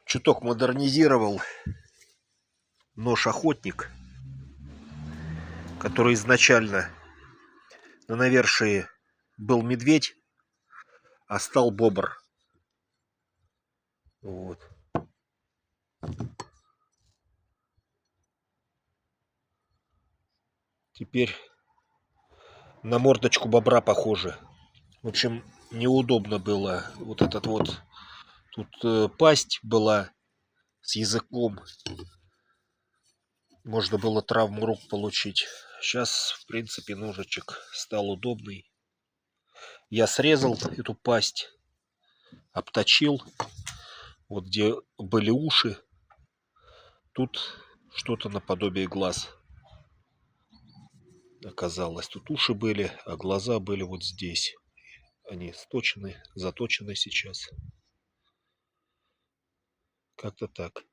чуток модернизировал нож-охотник, который изначально на навершии был медведь, а стал бобр. Вот. Теперь на мордочку бобра похоже. В общем, неудобно было. Вот этот вот тут пасть была с языком. Можно было травму рук получить. Сейчас, в принципе, ножичек стал удобный. Я срезал эту пасть, обточил. Вот где были уши, тут что-то наподобие глаз оказалось. Тут уши были, а глаза были вот здесь. Они сточены, заточены сейчас. Как-то так.